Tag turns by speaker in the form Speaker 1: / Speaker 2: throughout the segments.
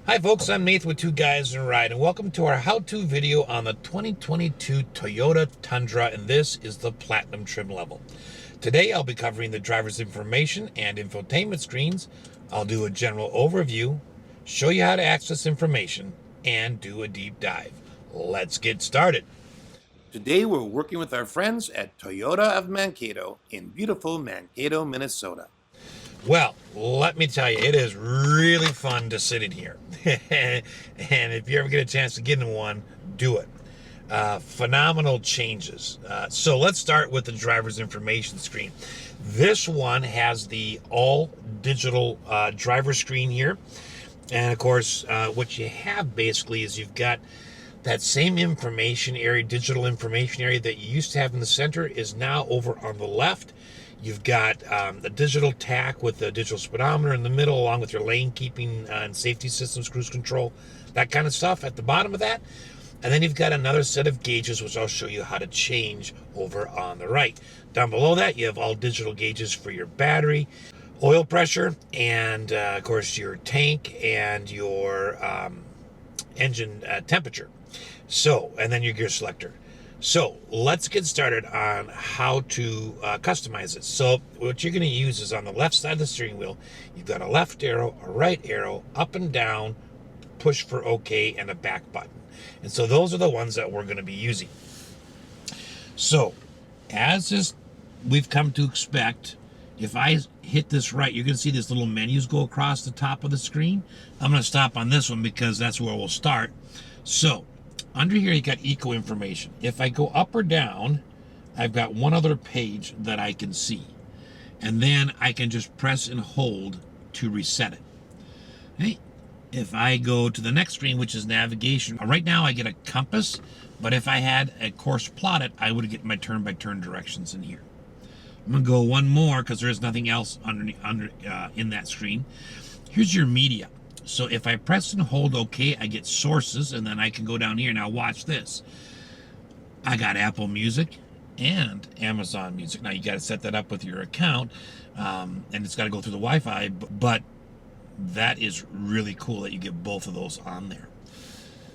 Speaker 1: Hi folks, I'm Nathan with Two Guys in a Ride, and welcome to our how-to video on the 2022 Toyota Tundra, and this is the Platinum trim level. Today I'll be covering the driver's information and infotainment screens. I'll do a general overview, show you how to access information, and do a deep dive. Let's get started. Today we're working with our friends at Toyota of Mankato in beautiful Mankato, Minnesota. Well, let me tell you, it is really fun to sit in here. And if you ever get a chance to get in one, do it. Phenomenal changes. So let's start with the driver's information screen. This one has the all digital driver screen here. And of course, what you have basically is you've got that same information area, digital information area that you used to have in the center is now over on the left. You've got the digital tach with the digital speedometer in the middle, along with your lane keeping and safety systems, cruise control, that kind of stuff at the bottom of that. And then you've got another set of gauges, which I'll show you how to change over on the right. Down below that, you have all digital gauges for your battery, oil pressure, and of course your tank and your engine temperature. So, and then your gear selector. So let's get started on how to customize it. So what you're going to use is on the left side of the steering wheel, you've got a left arrow, a right arrow, up and down, push for OK, and a back button. And so those are the ones that we're going to be using. So as we've come to expect, if I hit this right, you're going to see these little menus go across the top of the screen. I'm going to stop on this one because that's where we'll start. So under here, you got eco information. If I go up or down, I've got one other page that I can see. And then I can just press and hold to reset it. Okay. If I go to the next screen, which is navigation, right now I get a compass, but if I had a course plotted, I would get my turn-by-turn directions in here. I'm going to go one more because there is nothing else in that screen. Here's your media. So if I press and hold OK, I get sources, and then I can go down here. Now watch this. I got Apple Music and Amazon Music. Now you got to set that up with your account, and it's got to go through the Wi-Fi, but that is really cool that you get both of those on there.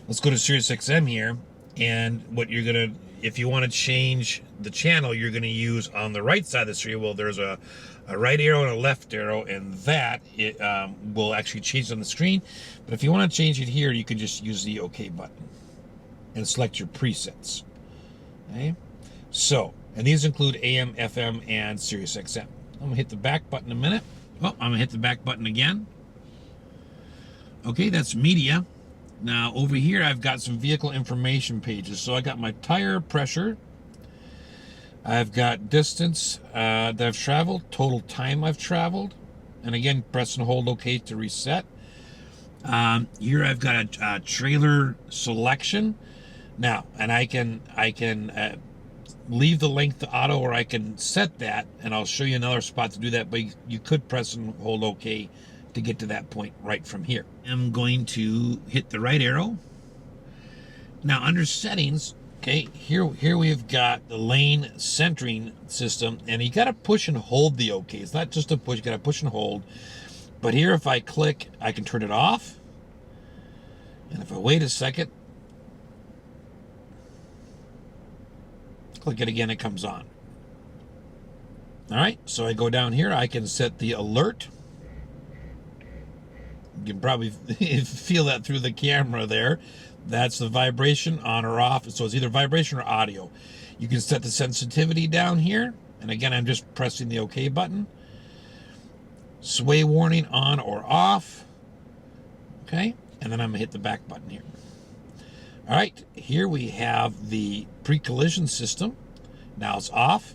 Speaker 1: Let's go to SiriusXM here, and what you're going to, if you want to change the channel, you're going to use on the right side of the steering wheel, there's a right arrow and a left arrow, and that will actually change on the screen. But if you want to change it here, you can just use the OK button and select your presets. Okay, so, and these include AM, FM, and SiriusXM. I'm going to hit the back button in a minute. Oh, I'm going to hit the back button again. Okay, that's media. Now over here, I've got some vehicle information pages. So I got my tire pressure. I've got distance that I've traveled, total time I've traveled, and again, press and hold OK to reset. Here I've got a trailer selection. Now, and I can leave the length to auto, or I can set that, and I'll show you another spot to do that, but you could press and hold OK to get to that point right from here. I'm going to hit the right arrow. Now under settings, okay, here we've got the lane centering system, and you got to push and hold the OK. It's not just a push, you got to push and hold. But here, if I click, I can turn it off. And if I wait a second, click it again, it comes on. All right, so I go down here, I can set the alert. You can probably feel that through the camera there. That's the vibration, on or off. So it's either vibration or audio. You can set the sensitivity down here. And again, I'm just pressing the OK button. Sway warning, on or off. Okay. And then I'm going to hit the back button here. All right. Here we have the pre-collision system. Now it's off.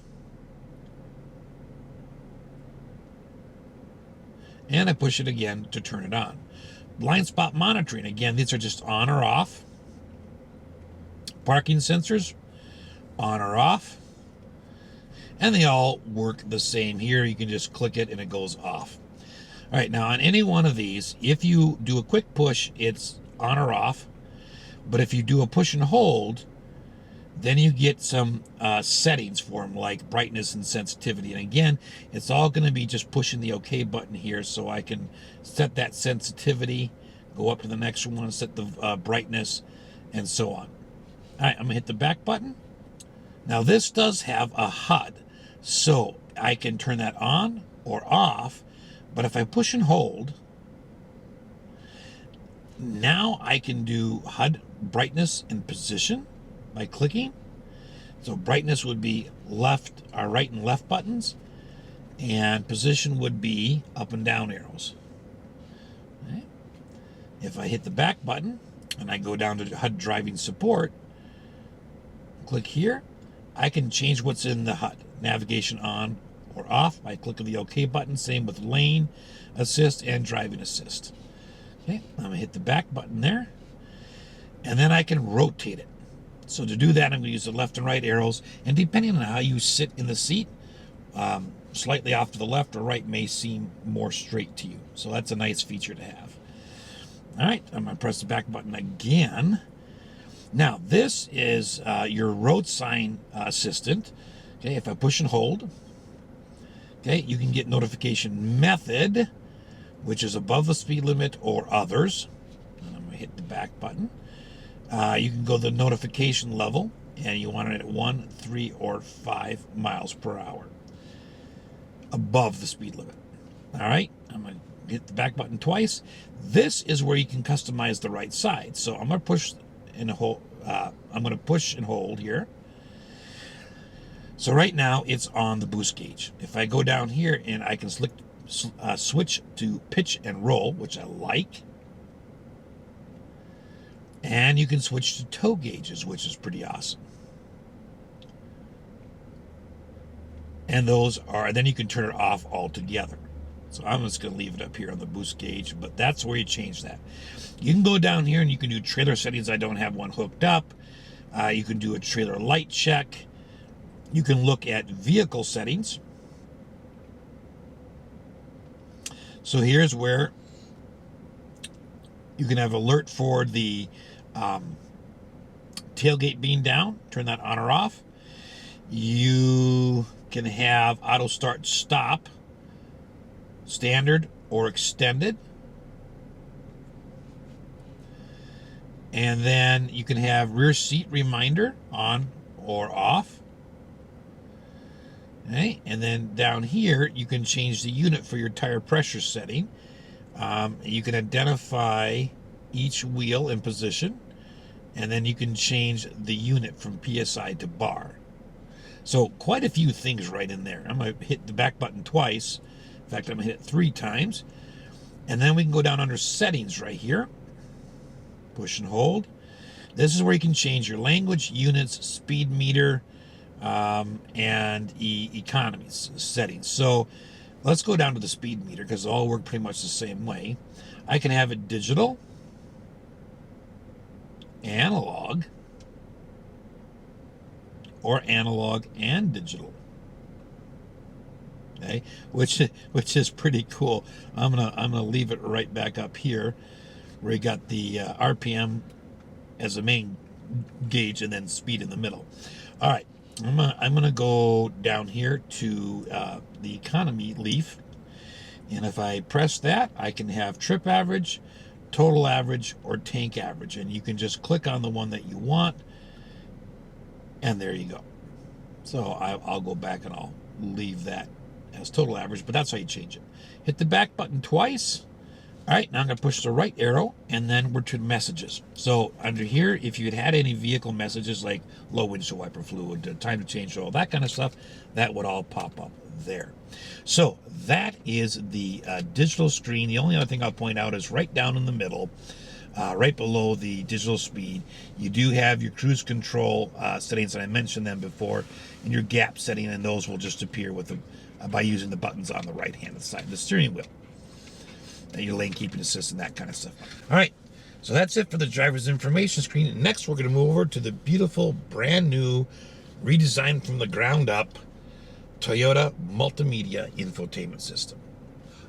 Speaker 1: And I push it again to turn it on. Blind spot monitoring, again, these are just on or off. Parking sensors, on or off. And they all work the same. Here you can just click it and it goes off. All right, now on any one of these, if you do a quick push, it's on or off. But if you do a push and hold, Then you get some settings for them, like brightness and sensitivity. And again, it's all going to be just pushing the OK button here, so I can set that sensitivity go up to the next one, set the brightness, and so on. All right, I'm gonna hit the back button. Now this does have a HUD, so I can turn that on or off, but if I push and hold, now I can do HUD brightness and position by clicking. So brightness would be left, or right and left buttons, and position would be up and down arrows. Okay. If I hit the back button and I go down to HUD driving support, click here, I can change what's in the HUD. Navigation on or off by clicking the OK button. Same with lane assist and driving assist. Okay, I'm gonna hit the back button there, and then I can rotate it. So to do that, I'm gonna use the left and right arrows, and depending on how you sit in the seat, slightly off to the left or right may seem more straight to you. So that's a nice feature to have. All right, I'm gonna press the back button again. Now this is your road sign assistant. Okay, if I push and hold, okay, you can get notification method, which is above the speed limit or others. And I'm gonna hit the back button. You can go to the notification level, and you want it at 1, 3, or 5 miles per hour above the speed limit. All right, I'm gonna hit the back button twice. This is where you can customize the right side. So I'm gonna push and hold. I'm gonna push and hold here. So right now it's on the boost gauge. If I go down here and I can switch to pitch and roll, which I like. And you can switch to tow gauges, which is pretty awesome. And those are, then you can turn it off altogether. So I'm just going to leave it up here on the boost gauge, but that's where you change that. You can go down here and you can do trailer settings. I don't have one hooked up. You can do a trailer light check. You can look at vehicle settings. So here's where you can have alert for the tailgate being down, turn that on or off. You can have auto start stop, standard or extended. And then you can have rear seat reminder on or off. Okay, and then down here you can change the unit for your tire pressure setting. You can identify each wheel in position, and then you can change the unit from PSI to bar. So quite a few things right in there. I'm going to hit the back button twice. In fact, I'm going to hit it 3 times. And then we can go down under settings right here. Push and hold. This is where you can change your language, units, speed meter, and economy settings. So let's go down to the speed meter because they all work pretty much the same way. I can have it digital, analog, or analog and digital. Okay, which is pretty cool. I'm gonna leave it right back up here where you got the RPM as the main gauge and then speed in the middle. All right, I'm gonna go down here to the economy leaf, and if I press that, I can have trip average, total average, or tank average, and you can just click on the one that you want, and there you go. So I'll go back and I'll leave that as total average, but that's how you change it. Hit the back button twice. All right, now I'm going to push the right arrow, and then we're to messages. So under here, if you had any vehicle messages like low windshield wiper fluid, time to change oil, that kind of stuff, that would all pop up there. So that is the digital screen. The only other thing I'll point out is right down in the middle, right below the digital speed, you do have your cruise control settings, and I mentioned them before, and your gap setting, and those will just appear with the, by using the buttons on the right-hand side of the steering wheel. And your lane keeping assist and that kind of stuff. All right, so that's it for the driver's information screen. Next, we're going to move over to the beautiful, brand new, redesigned from the ground up Toyota Multimedia infotainment system.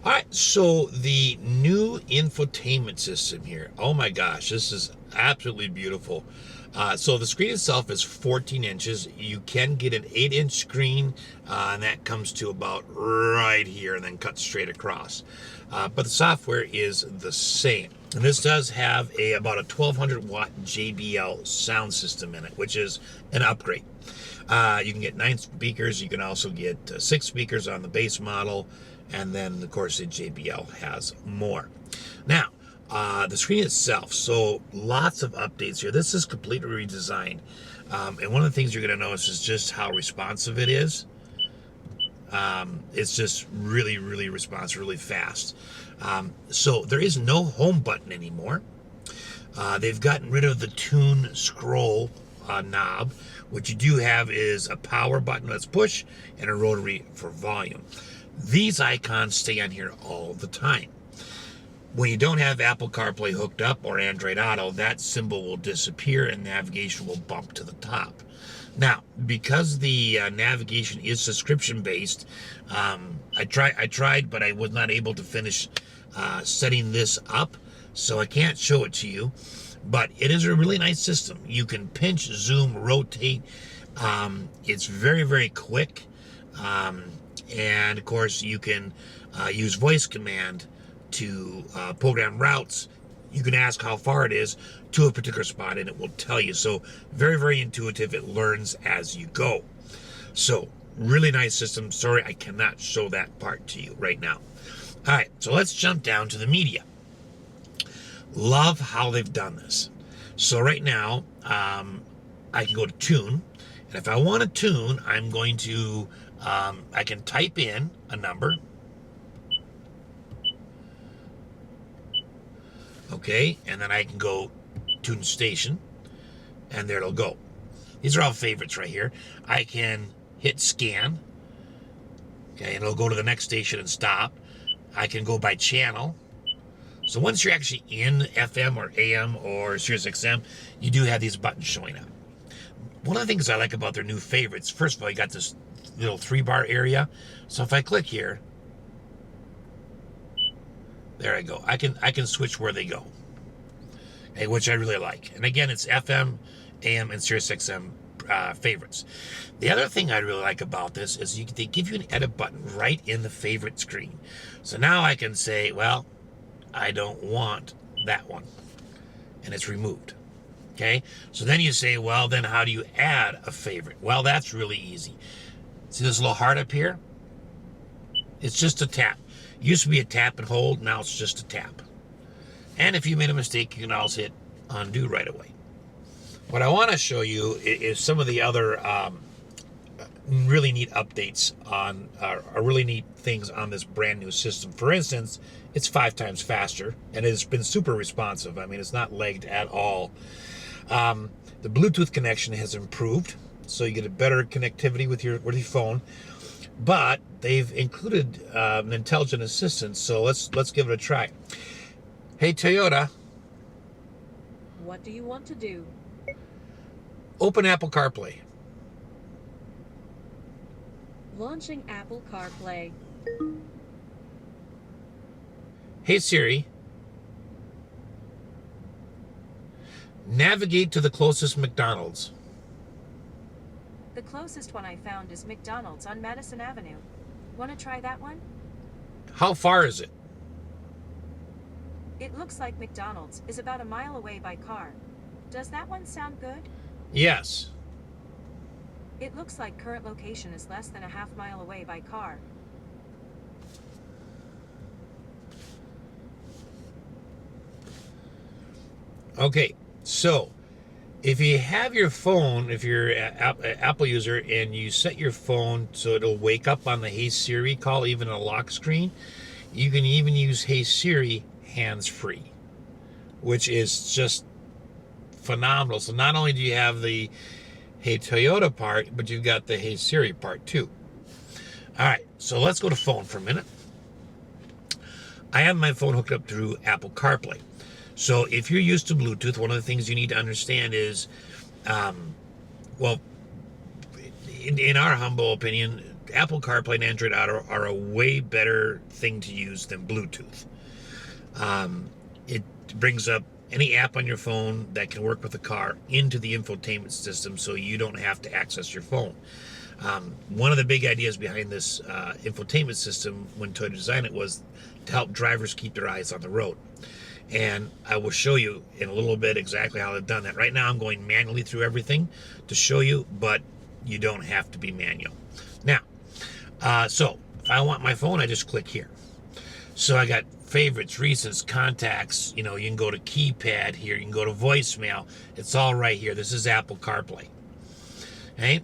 Speaker 1: All right, so the new infotainment system here. Oh my gosh, this is absolutely beautiful. So the screen itself is 14 inches. You can get an 8-inch screen, and that comes to about right here and then cuts straight across. But the software is the same. And this does have about a 1200 watt JBL sound system in it, which is an upgrade. You can get 9 speakers. You can also get 6 speakers on the base model. And then, of course, the JBL has more. Now, the screen itself, so lots of updates here. This is completely redesigned. And one of the things you're going to notice is just how responsive it is. It's just really, really responsive, really fast. So there is no home button anymore. They've gotten rid of the tune scroll knob. What you do have is a power button, let's push, and a rotary for volume. These icons stay on here all the time. When you don't have Apple CarPlay hooked up or Android Auto, that symbol will disappear and navigation will bump to the top. Now, because the navigation is subscription-based, I tried, but I was not able to finish setting this up, so I can't show it to you. But it is a really nice system. You can pinch, zoom, rotate. It's very, very quick. And of course, you can use voice command to program routes. You can ask how far it is to a particular spot and it will tell you. So very, very intuitive. It learns as you go. So really nice system. Sorry, I cannot show that part to you right now. All right, so let's jump down to the media. Love how they've done this. So right now, I can go to tune. And if I want to tune, I'm going to, I can type in a number. Okay, and then I can go tune station, and there it'll go. These are all favorites right here. I can hit scan, okay, and it'll go to the next station and stop. I can go by channel. So once you're actually in FM or AM or Sirius XM, you do have these buttons showing up. One of the things I like about their new favorites, first of all, you got this little 3-bar area. So if I click here, there I go. I can switch where they go, okay, which I really like. And again, it's FM, AM, and Sirius XM favorites. The other thing I really like about this is they give you an edit button right in the favorite screen. So now I can say, well, I don't want that one, and it's removed. Okay, so then you say, well, then how do you add a favorite? Well, that's really easy. See this little heart up here? It's just a tap. It used to be a tap and hold, now it's just a tap. And if you made a mistake, you can always hit undo right away. What I want to show you is some of the other really neat updates on, really neat things on this brand new system. For instance, it's 5 times faster, and it's been super responsive. I mean, it's not lagged at all. The Bluetooth connection has improved, so you get a better connectivity with your phone. But they've included an intelligent assistant, so let's give it a try. Hey Toyota.
Speaker 2: What do you want to do?
Speaker 1: Open Apple CarPlay.
Speaker 2: Launching Apple CarPlay.
Speaker 1: Hey Siri. Navigate to the closest McDonald's.
Speaker 2: The closest one I found is McDonald's on Madison Avenue. Want to try that one?
Speaker 1: How far is it?
Speaker 2: It looks like McDonald's is about a mile away by car. Does that one sound good?
Speaker 1: Yes.
Speaker 2: It looks like current location is less than a half-mile away by car.
Speaker 1: Okay, so if you have your phone, if you're an Apple user and you set your phone so it'll wake up on the Hey Siri call, even a lock screen, you can even use Hey Siri hands-free, which is just phenomenal. So not only do you have the Hey Toyota part, but you've got the Hey Siri part too. All right, so let's go to phone for a minute. I have my phone hooked up through Apple CarPlay. So if you're used to Bluetooth, one of the things you need to understand is, well, in our humble opinion, Apple CarPlay and Android Auto are a way better thing to use than Bluetooth. It brings up any app on your phone that can work with the car into the infotainment system, so you don't have to access your phone. One of the big ideas behind this infotainment system when Toyota designed it was to help drivers keep their eyes on the road. And I will show you in a little bit exactly how they've done that. Right now I'm going manually through everything to show you, but you don't have to be manual. Now, so if I want my phone, I just click here. So I got favorites, recents, contacts. You can go to keypad here. You can go to voicemail. It's all right here. This is Apple CarPlay. Okay?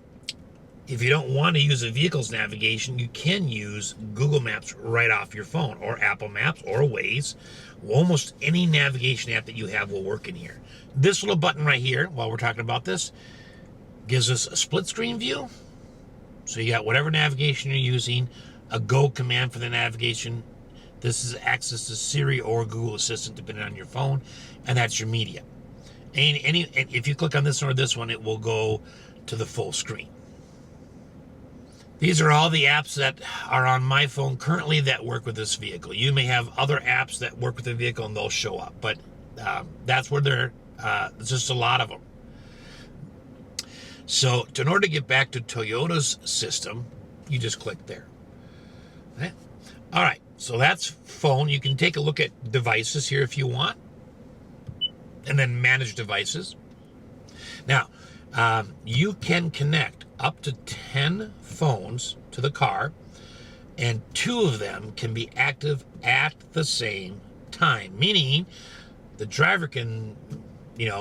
Speaker 1: If you don't want to use a vehicle's navigation, you can use Google Maps right off your phone, or Apple Maps, or Waze. Almost any navigation app that you have will work in here. This little button right here, while we're talking about this, gives us a split screen view. So you got whatever navigation you're using, a go command for the navigation. This is access to Siri or Google Assistant, depending on your phone, and that's your media. And if you click on this one or this one, it will go to the full screen. These are all the apps that are on my phone currently that work with this vehicle. You may have other apps that work with the vehicle and they'll show up, but that's where they're, there's just a lot of them. So in order to get back to Toyota's system, you just click there. Okay. All right, so that's phone. You can take a look at devices here if you want, and then manage devices. Now, you can connect up to 10 phones to the car, and 2 of them can be active at the same time, meaning the driver can,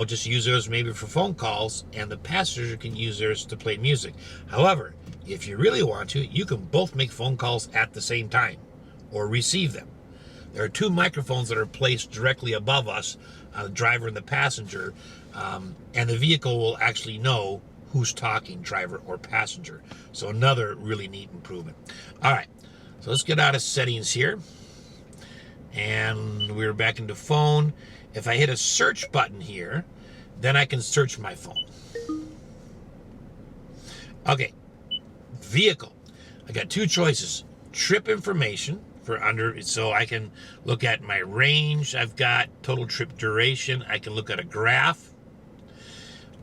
Speaker 1: just use theirs maybe for phone calls, and the passenger can use theirs to play music. However, if you really want to, you can both make phone calls at the same time or receive them. There are 2 microphones that are placed directly above us, the driver and the passenger, and the vehicle will actually know who's talking, driver or passenger. So another really neat improvement. All right, so let's get out of settings here. And we're back into phone. If I hit a search button here, then I can search my phone. Okay, vehicle. I got 2 choices. Trip information so I can look at my range. I've got total trip duration. I can look at a graph.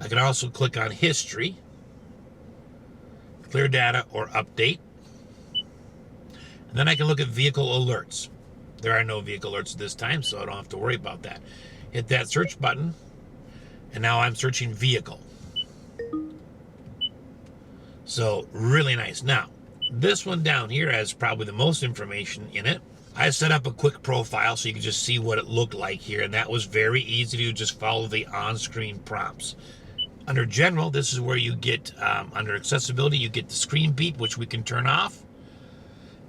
Speaker 1: I can also click on history, clear data, or update. And then I can look at vehicle alerts. There are no vehicle alerts this time, so I don't have to worry about that. Hit that search button, and now I'm searching vehicle. So really nice. Now, this one down here has probably the most information in it. I set up a quick profile so you can just see what it looked like here, and that was very easy to do. Just follow the on-screen prompts. Under general, this is where you get, under accessibility, you get the screen beep, which we can turn off.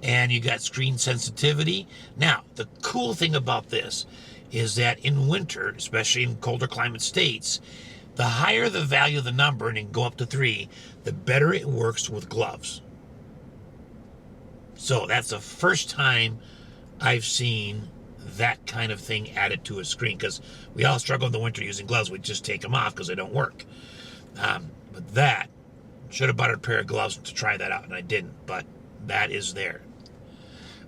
Speaker 1: And you got screen sensitivity. Now, the cool thing about this is that in winter, especially in colder climate states, the higher the value of the number, and it can go up to 3, the better it works with gloves. So that's the first time I've seen that kind of thing added to a screen, because we all struggle in the winter using gloves. We just take them off because they don't work. But that, should have bought a pair of gloves to try that out, and I didn't, but that is there.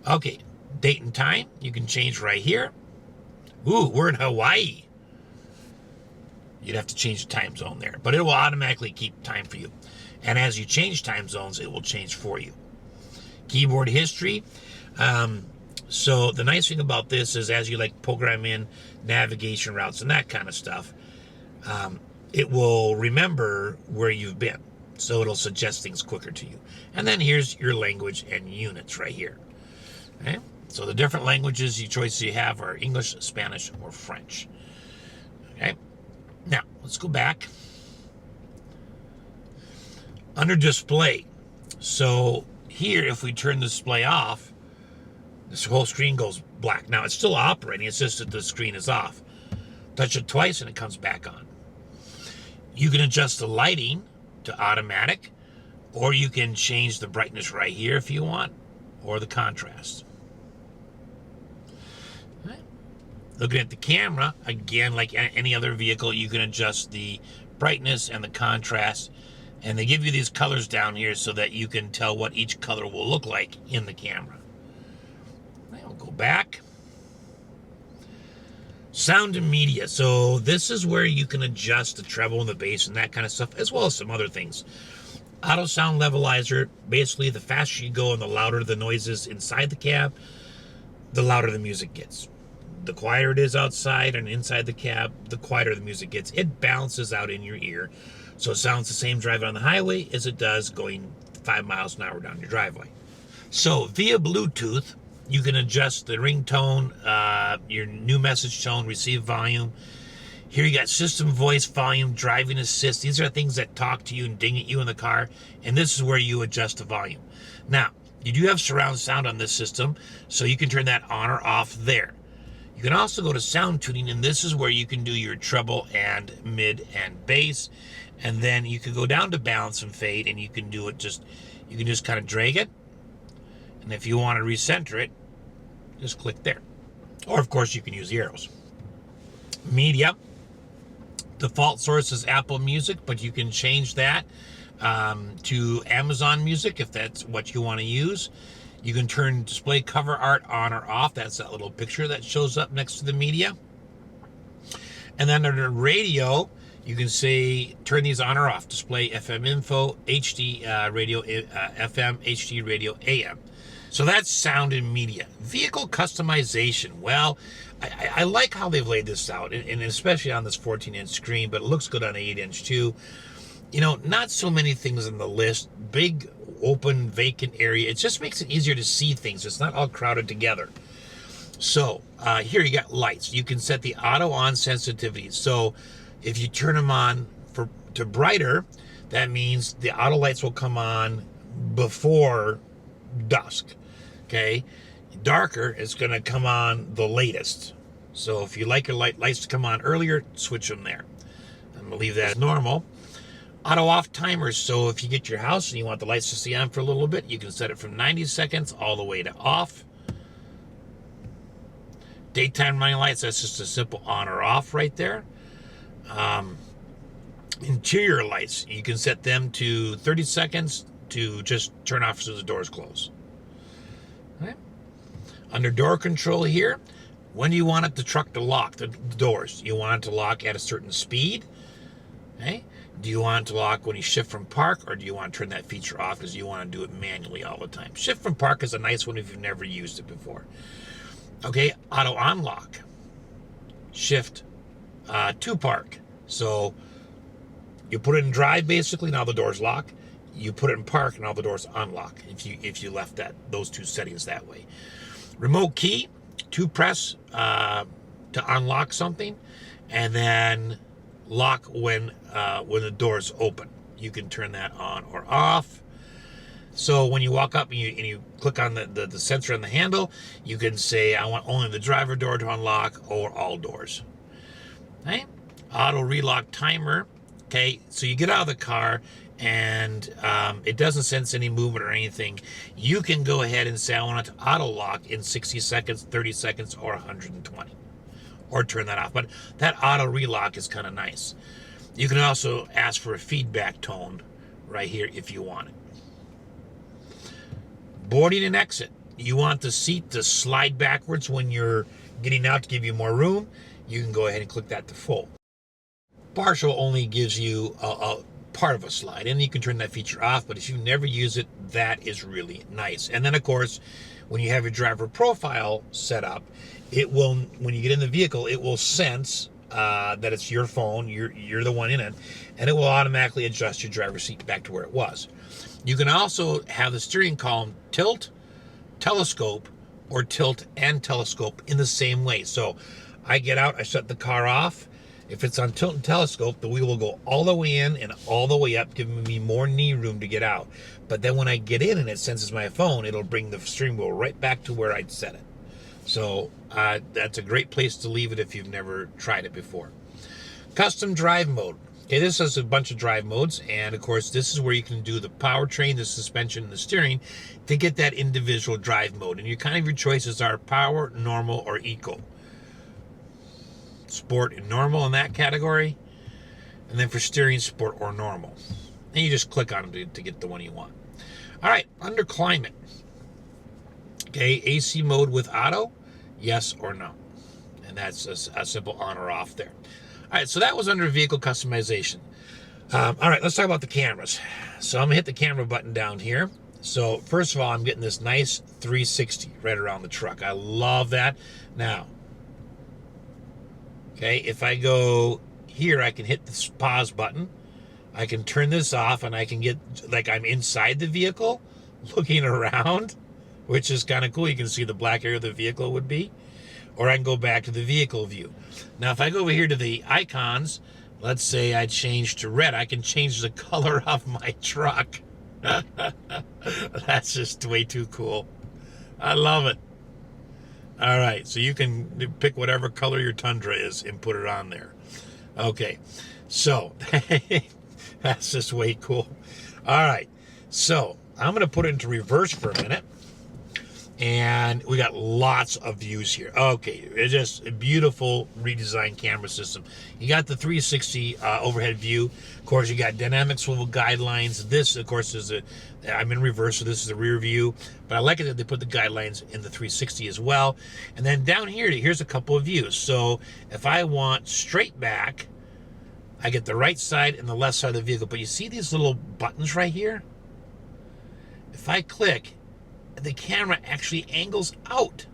Speaker 1: Okay, date and time, you can change right here. Ooh, we're in Hawaii. You'd have to change the time zone there, but it will automatically keep time for you. And as you change time zones, it will change for you. Keyboard history. So the nice thing about this is as you program in navigation routes and that kind of stuff, it will remember where you've been. So it'll suggest things quicker to you. And then here's your language and units right here. Okay? So the different languages, choices you have are English, Spanish, or French. Okay? Now, let's go back. Under display. So here, if we turn the display off, this whole screen goes black. Now, it's still operating. It's just that the screen is off. Touch it twice and it comes back on. You can adjust the lighting to automatic, or you can change the brightness right here if you want, or the contrast. Right. Looking at the camera, again, like any other vehicle, you can adjust the brightness and the contrast, And they give you these colors down here so that you can tell what each color will look like in the camera. I'll go back. Sound and media. So this is where you can adjust the treble and the bass and that kind of stuff, as well as some other things. Auto sound levelizer. Basically, the faster you go and the louder the noises inside the cab, the louder the music gets. The quieter it is outside and inside the cab, the quieter the music gets. It balances out in your ear. So it sounds the same driving on the highway as it does going 5 miles an hour down your driveway. So via Bluetooth, you can adjust the ringtone, your new message tone, receive volume. Here you got system voice, volume, driving assist. These are things that talk to you and ding at you in the car. And this is where you adjust the volume. Now, you do have surround sound on this system, so you can turn that on or off there. You can also go to sound tuning, and this is where you can do your treble and mid and bass. And then you can go down to balance and fade, and you can do it you can just kind of drag it. And if you want to recenter it, just click there. Or of course you can use the arrows. Media. Default source is Apple Music, but you can change that to Amazon Music if that's what you want to use. You can turn display cover art on or off. That's that little picture that shows up next to the media. And then under radio, you can say turn these on or off. Display FM info, HD radio, FM, HD radio, AM. So that's sound and media. Vehicle customization. Well, I like how they've laid this out, and especially on this 14-inch screen, but it looks good on an 8-inch too. You know, not so many things on the list. Big, open, vacant area. It just makes it easier to see things. It's not all crowded together. So here you got lights. You can set the auto on sensitivity. So if you turn them on to brighter, that means the auto lights will come on before dusk. Okay, darker, it's going to come on the latest. So if you like your lights to come on earlier, switch them there. I'm going to leave that as normal. Auto off timers. So if you get your house and you want the lights to stay on for a little bit, you can set it from 90 seconds all the way to off. Daytime running lights, that's just a simple on or off right there. Interior lights, you can set them to 30 seconds to just turn off as soon as the doors close. Okay. Under door control here, when do you want the truck to lock the doors? You want it to lock at a certain speed? Okay. Do you want it to lock when you shift from park, or do you want to turn that feature off because you want to do it manually all the time? Shift from park is a nice one if you've never used it before. Okay, auto unlock. Shift to park. So you put it in drive basically, now the doors lock. You put it in park and all the doors unlock if you left those two settings that way. Remote key, to press to unlock something, and then lock when the doors open. You can turn that on or off. So when you walk up and you click on the sensor on the handle, you can say, I want only the driver door to unlock or all doors. Okay? Auto relock timer. Okay, so you get out of the car and it doesn't sense any movement or anything. You can go ahead and say, I want it to auto lock in 60 seconds, 30 seconds, or 120. Or turn that off. But that auto relock is kind of nice. You can also ask for a feedback tone right here if you want it. Boarding and exit. You want the seat to slide backwards when you're getting out to give you more room. You can go ahead and click that to full. Partial only gives you a part of a slide, and you can turn that feature off, but if you never use it, that is really nice. And then of course, when you have your driver profile set up, it will, when you get in the vehicle, it will sense that it's your phone, you're the one in it, and it will automatically adjust your driver's seat back to where it was. You can also have the steering column tilt, telescope, or tilt and telescope in the same way. So I get out, I shut the car off. If it's on tilt and telescope, the wheel will go all the way in and all the way up, giving me more knee room to get out. But then when I get in and it senses my phone, it'll bring the steering wheel right back to where I'd set it. So that's a great place to leave it if you've never tried it before. Custom drive mode. Okay, this has a bunch of drive modes, and of course this is where you can do the powertrain, the suspension, and the steering to get that individual drive mode. And your choices are power, normal, or eco. Sport and normal in that category, and then for steering, sport or normal. And you just click on them to get the one you want. All right, under climate. Okay, AC mode with auto, yes or no. And that's a simple on or off there. All right, so that was under vehicle customization. All right, let's talk about the cameras. So I'm gonna hit the camera button down here. So first of all, I'm getting this nice 360 right around the truck. I love that. Now, okay, if I go here, I can hit this pause button. I can turn this off and I can get, like I'm inside the vehicle looking around, which is kind of cool. You can see the black area of the vehicle would be. Or I can go back to the vehicle view. Now, if I go over here to the icons, let's say I change to red, I can change the color of my truck. That's just way too cool. I love it. All right, so you can pick whatever color your Tundra is and put it on there. Okay, so that's just way cool. All right, so I'm going to put it into reverse for a minute. And we got lots of views here. Okay, it's just a beautiful redesigned camera system. You got the 360 overhead view. Of course, you got dynamic swivel guidelines. This, of course, is I'm in reverse, so this is the rear view. But I like it that they put the guidelines in the 360 as well. And then down here, here's a couple of views. So if I want straight back, I get the right side and the left side of the vehicle. But you see these little buttons right here? If I click, the camera actually angles out.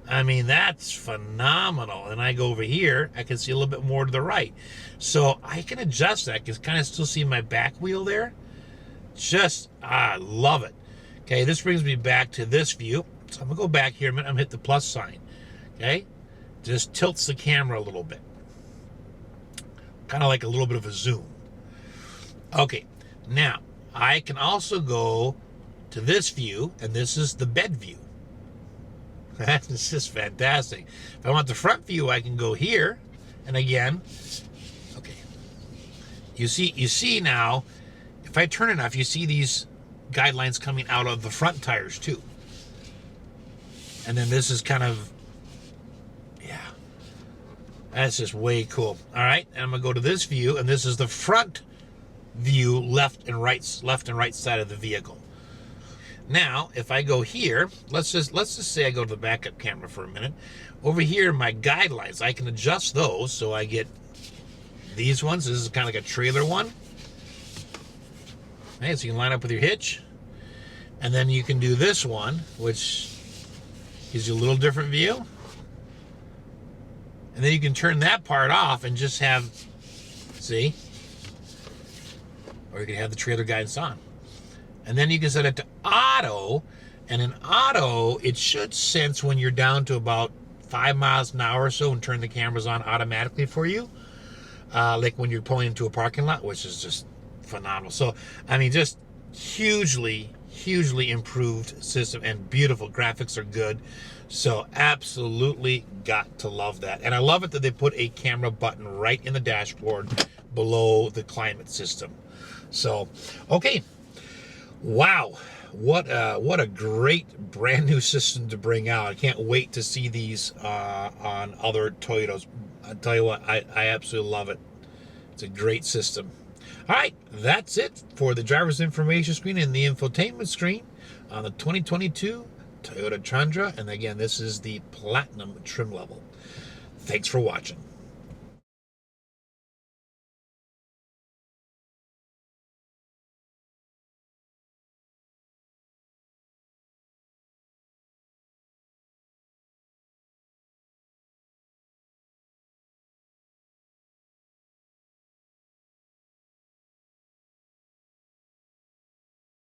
Speaker 1: I mean, that's phenomenal. And I go over here, I can see a little bit more to the right. So I can adjust that. I can kind of still see my back wheel there. Just, I love it. Okay, this brings me back to this view. So I'm gonna go back here a minute. I'm gonna hit the plus sign. Okay, just tilts the camera a little bit. Kind of like a little bit of a zoom. Okay, now I can also go to this view, and this is the bed view. That's just fantastic. If I want the front view, I can go here, and again, okay. You see now, if I turn enough, you see these guidelines coming out of the front tires too. And then this is kind of, yeah, that's just way cool. All right, and I'm gonna go to this view, and this is the front view, left and right side of the vehicle. Now, if I go here, let's just say I go to the backup camera for a minute. Over here, my guidelines, I can adjust those so I get these ones. This is kind of like a trailer one. Okay, so you can line up with your hitch. And then you can do this one, which gives you a little different view. And then you can turn that part off and just have, see? Or you can have the trailer guidance on. And then you can set it to auto, and in auto, it should sense when you're down to about 5 miles an hour or so and turn the cameras on automatically for you, like when you're pulling into a parking lot, which is just phenomenal. So, I mean, just hugely improved system, and beautiful graphics are good. So absolutely got to love that. And I love it that they put a camera button right in the dashboard below the climate system. So, okay. Wow, what a great brand new system to bring out. I can't wait to see these on other Toyotas. I tell you what, I absolutely love it. It's a great system. All right, that's it for the driver's information screen and the infotainment screen on the 2022 Toyota Tundra. And again, this is the Platinum trim level. Thanks for watching.